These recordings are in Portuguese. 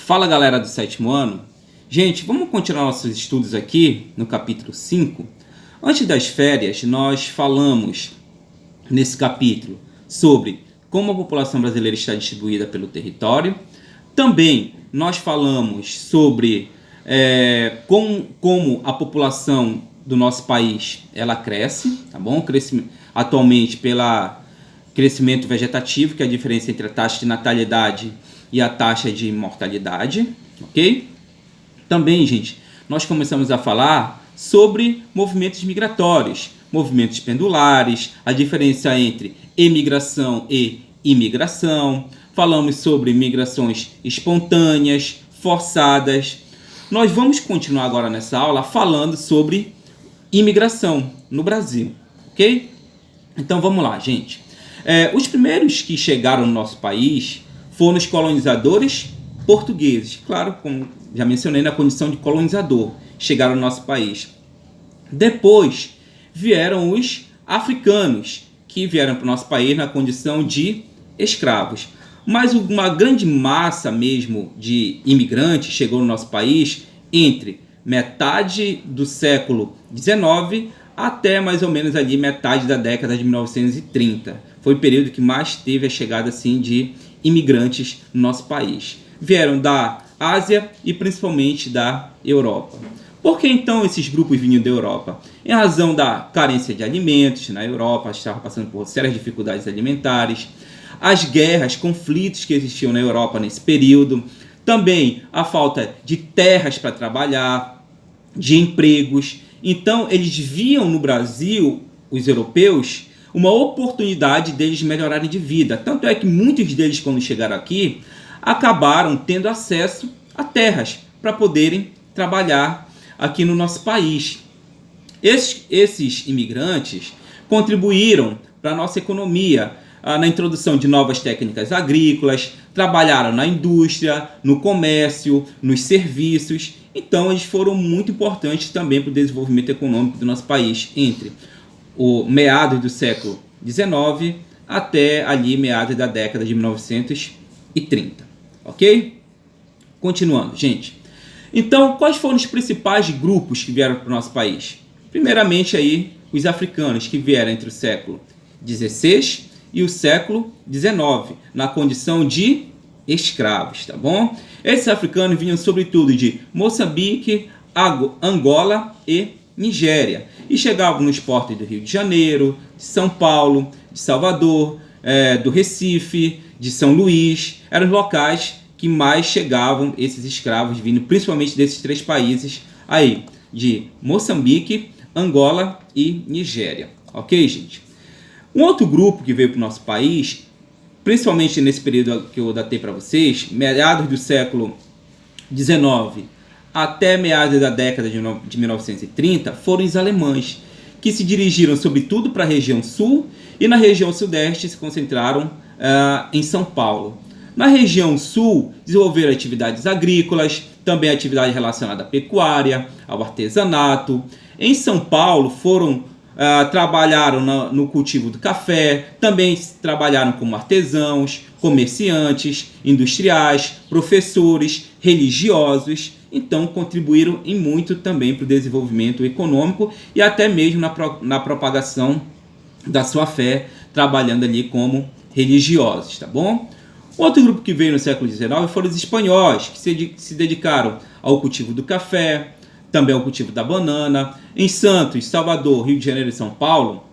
Fala galera do sétimo ano. Gente, vamos continuar nossos estudos aqui no capítulo 5. Antes das férias, nós falamos nesse capítulo sobre como a população brasileira está distribuída pelo território. Também nós falamos sobre como a população do nosso país ela cresce, tá bom? Atualmente pelo crescimento vegetativo, que é a diferença entre a taxa de natalidade e a taxa de mortalidade, ok? Também, gente, nós começamos a falar sobre movimentos migratórios, movimentos pendulares, a diferença entre emigração e imigração. Falamos sobre migrações espontâneas, forçadas. Nós vamos continuar agora nessa aula falando sobre imigração no Brasil, ok? Então vamos lá, gente. Os primeiros que chegaram no nosso país foram os colonizadores portugueses, claro, como já mencionei, na condição de colonizador, chegaram no nosso país. Depois vieram os africanos, que vieram para o nosso país na condição de escravos. Mas uma grande massa mesmo de imigrantes chegou no nosso país entre metade do século XIX até mais ou menos ali metade da década de 1930. Foi o período que mais teve a chegada assim, de imigrantes no nosso país. Vieram da Ásia e principalmente da Europa. Por que então esses grupos vinham da Europa? Em razão da carência de alimentos na Europa, estava passando por sérias dificuldades alimentares, as guerras, conflitos que existiam na Europa nesse período, também a falta de terras para trabalhar, de empregos. Então eles viam no Brasil, os europeus, uma oportunidade deles melhorarem de vida. Tanto é que muitos deles, quando chegaram aqui, acabaram tendo acesso a terras para poderem trabalhar aqui no nosso país. Esses imigrantes contribuíram para a nossa economia, na introdução de novas técnicas agrícolas, trabalharam na indústria, no comércio, nos serviços. Então, eles foram muito importantes também para o desenvolvimento econômico do nosso país, entre o meados do século XIX até ali meados da década de 1930, ok? Continuando, gente. Então, quais foram os principais grupos que vieram para o nosso país? Primeiramente, aí, os africanos, que vieram entre o século XVI e o século XIX, na condição de escravos, tá bom? Esses africanos vinham sobretudo de Moçambique, Angola e Nigéria, e chegavam nos portos do Rio de Janeiro, de São Paulo, de Salvador, do Recife, de São Luís. Eram os locais que mais chegavam esses escravos, vindo principalmente desses três países aí, de Moçambique, Angola e Nigéria. Ok, gente? Um outro grupo que veio para o nosso país, principalmente nesse período que eu datei para vocês, meados do século XIX até meados da década de 1930, foram os alemães, que se dirigiram sobretudo para a região sul e na região sudeste se concentraram em São Paulo. Na região sul, desenvolveram atividades agrícolas, também atividade relacionada à pecuária, ao artesanato. Em São Paulo, trabalharam no cultivo do café, também trabalharam como artesãos, comerciantes, industriais, professores, religiosos. Então, contribuíram em muito também para o desenvolvimento econômico e até mesmo na propagação da sua fé, trabalhando ali como religiosos, tá bom? Outro grupo que veio no século XIX foram os espanhóis, que se dedicaram ao cultivo do café, também ao cultivo da banana. Em Santos, Salvador, Rio de Janeiro e São Paulo,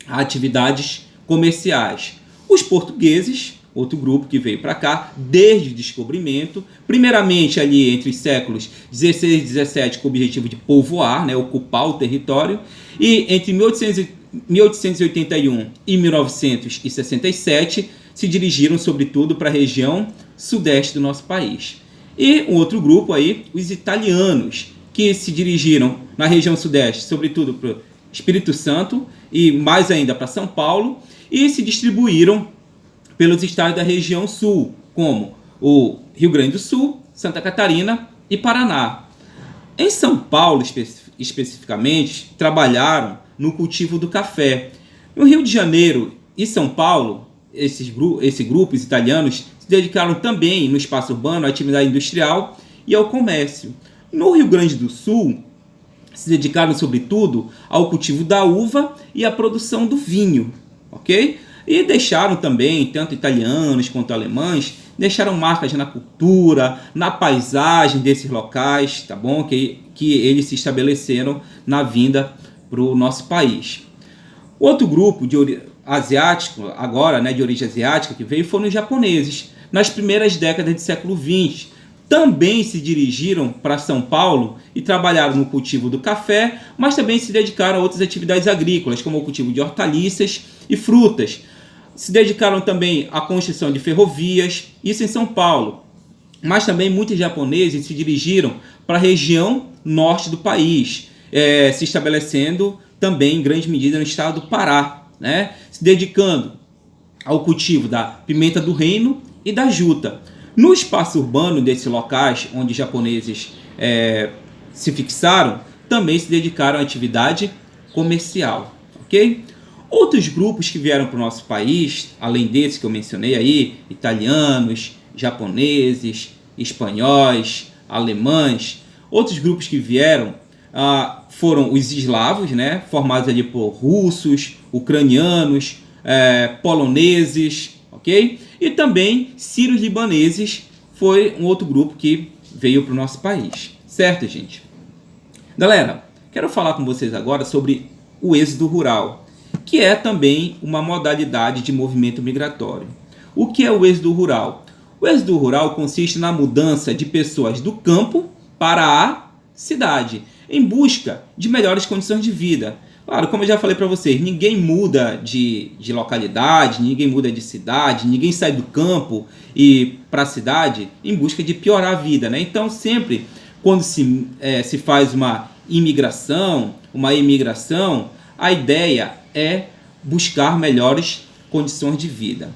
há atividades comerciais. Os portugueses, outro grupo que veio para cá desde o descobrimento, primeiramente ali entre os séculos 16 e 17 com o objetivo de povoar, ocupar o território, e entre 1881 e 1967 se dirigiram sobretudo para a região sudeste do nosso país. E um outro grupo aí, os italianos, que se dirigiram na região sudeste, sobretudo para o Espírito Santo e mais ainda para São Paulo, e se distribuíram pelos estados da região sul, como o Rio Grande do Sul, Santa Catarina e Paraná. Em São Paulo, especificamente, trabalharam no cultivo do café. No Rio de Janeiro e São Paulo, esses grupos italianos se dedicaram também no espaço urbano à atividade industrial e ao comércio. No Rio Grande do Sul, se dedicaram sobretudo ao cultivo da uva e à produção do vinho, ok? E deixaram também, tanto italianos quanto alemães, deixaram marcas na cultura, na paisagem desses locais, tá bom? Que eles se estabeleceram na vinda para o nosso país. Outro grupo asiático, agora, né, de origem asiática, que veio foram os japoneses. Nas primeiras décadas do século XX, também se dirigiram para São Paulo e trabalharam no cultivo do café, mas também se dedicaram a outras atividades agrícolas, como o cultivo de hortaliças e frutas. Se dedicaram também à construção de ferrovias, isso em São Paulo. Mas também muitos japoneses se dirigiram para a região norte do país, se estabelecendo também em grande medida no estado do Pará, né? Se dedicando ao cultivo da pimenta do reino e da juta. No espaço urbano desses locais onde os japoneses se fixaram, também se dedicaram à atividade comercial, ok? Outros grupos que vieram para o nosso país, além desses que eu mencionei aí, italianos, japoneses, espanhóis, alemães, outros grupos que vieram foram os eslavos, né, formados ali por russos, ucranianos, poloneses, ok? E também sírios libaneses foi um outro grupo que veio para o nosso país, certo, gente? Galera, quero falar com vocês agora sobre o êxodo rural, que é também uma modalidade de movimento migratório. O que é o êxodo rural? O êxodo rural consiste na mudança de pessoas do campo para a cidade, em busca de melhores condições de vida. Claro, como eu já falei para vocês, ninguém muda de localidade, ninguém muda de cidade, ninguém sai do campo e para a cidade em busca de piorar a vida, né? Então, sempre quando se faz uma imigração, a ideia é buscar melhores condições de vida.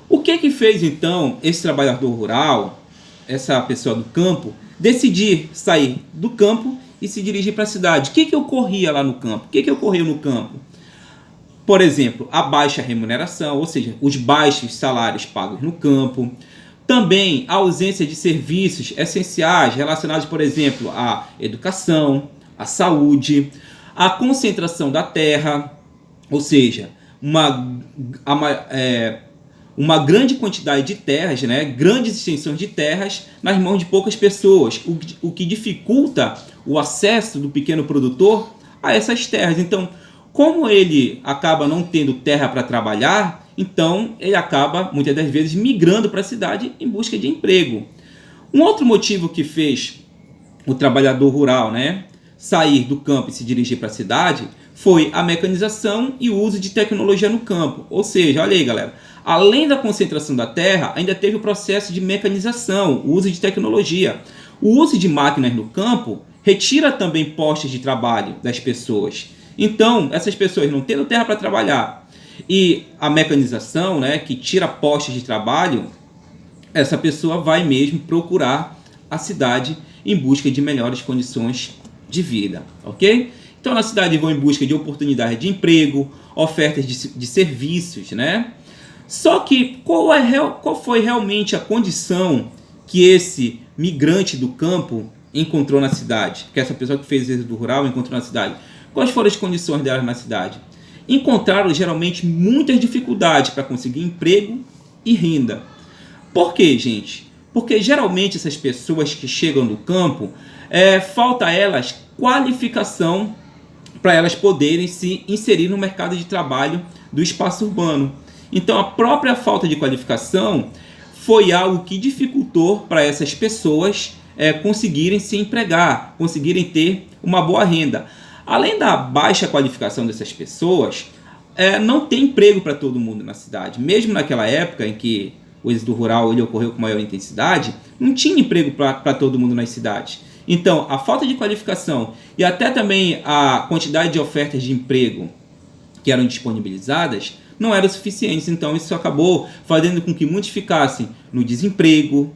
O que fez, então, esse trabalhador rural, essa pessoa do campo, decidir sair do campo e se dirigir para a cidade? O que ocorria lá no campo? O que ocorreu no campo? Por exemplo, a baixa remuneração, ou seja, os baixos salários pagos no campo. Também a ausência de serviços essenciais relacionados, por exemplo, à educação, à saúde, à concentração da terra, ou seja, uma grande quantidade de terras, né, grandes extensões de terras nas mãos de poucas pessoas, o que dificulta o acesso do pequeno produtor a essas terras. Então, como ele acaba não tendo terra para trabalhar, então ele acaba muitas das vezes migrando para a cidade em busca de emprego. Um outro motivo que fez o trabalhador rural, né, sair do campo e se dirigir para a cidade foi a mecanização e o uso de tecnologia no campo. Ou seja, olha aí, galera, além da concentração da terra, ainda teve o processo de mecanização, o uso de tecnologia. O uso de máquinas no campo retira também postos de trabalho das pessoas. Então, essas pessoas não tendo terra para trabalhar e a mecanização, né, que tira postos de trabalho, essa pessoa vai mesmo procurar a cidade em busca de melhores condições de vida, ok? Então, na cidade vão em busca de oportunidades de emprego, ofertas de serviços, né? Só que qual foi realmente a condição que esse migrante do campo encontrou na cidade? Que essa pessoa que fez o êxodo rural encontrou na cidade. Quais foram as condições dela na cidade? Encontraram geralmente muitas dificuldades para conseguir emprego e renda. Por quê, gente? Porque geralmente essas pessoas que chegam do campo, falta a elas qualificação para elas poderem se inserir no mercado de trabalho do espaço urbano. Então, a própria falta de qualificação foi algo que dificultou para essas pessoas conseguirem se empregar, conseguirem ter uma boa renda. Além da baixa qualificação dessas pessoas, não tem emprego para todo mundo na cidade. Mesmo naquela época em que o êxodo rural ele ocorreu com maior intensidade, não tinha emprego para todo mundo nas cidades. Então, a falta de qualificação e até também a quantidade de ofertas de emprego que eram disponibilizadas não eram suficientes. Então, isso acabou fazendo com que muitos ficassem no desemprego,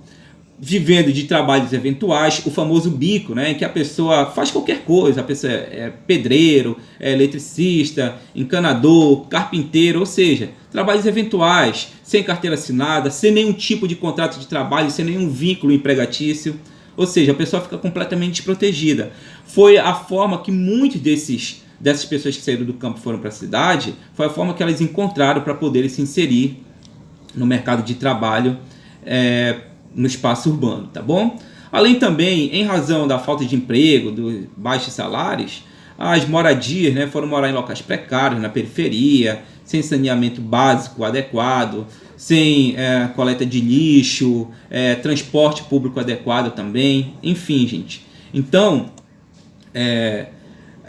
vivendo de trabalhos eventuais, o famoso bico, né, em que a pessoa faz qualquer coisa, a pessoa é pedreiro, é eletricista, encanador, carpinteiro, ou seja, trabalhos eventuais, sem carteira assinada, sem nenhum tipo de contrato de trabalho, sem nenhum vínculo empregatício, ou seja, a pessoa fica completamente desprotegida. Foi a forma que muitos dessas pessoas que saíram do campo e foram para a cidade, foi a forma que elas encontraram para poderem se inserir no mercado de trabalho, no espaço urbano, tá bom? Além também, em razão da falta de emprego, dos baixos salários, as moradias, né, foram morar em locais precários, na periferia, sem saneamento básico adequado, sem coleta de lixo, transporte público adequado também, enfim, gente. Então, é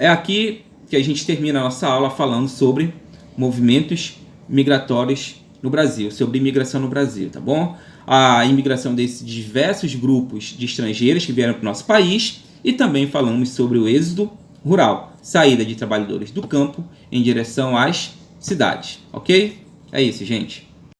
aqui que a gente termina a nossa aula falando sobre movimentos migratórios no Brasil, sobre imigração no Brasil, tá bom? A imigração desses diversos grupos de estrangeiros que vieram para o nosso país, e também falamos sobre o êxodo rural, saída de trabalhadores do campo em direção às cidades, ok? É isso, gente.